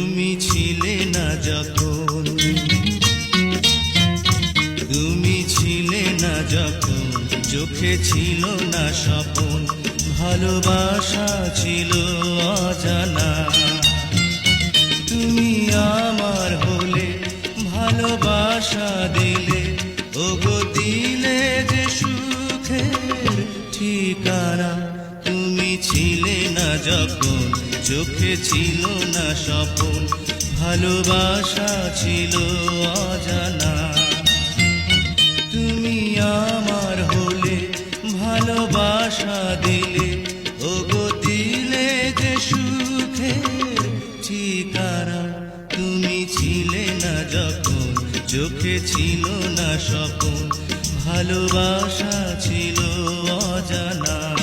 তুমি ছিলে না যখন, তুমি ছিলে না যখন, চোখে ছিল না স্বপন, ভালোবাসা ছিল অজানা। তুমি আমার হলে, ভালোবাসা দিলে, ওগো দিলে যে সুখের ঠিকানা। তুমি ছিলে না যখন, চোখে ছিল না স্বপন, ভালোবাসা ছিল অজানা। তুমি আমার হলে, ভালোবাসা দিলে, ওগো দিলে যে সুখের ঠিকানা। তুমি ছিলে না যখন, চোখে ছিল না স্বপন, ভালোবাসা ছিল অজানা।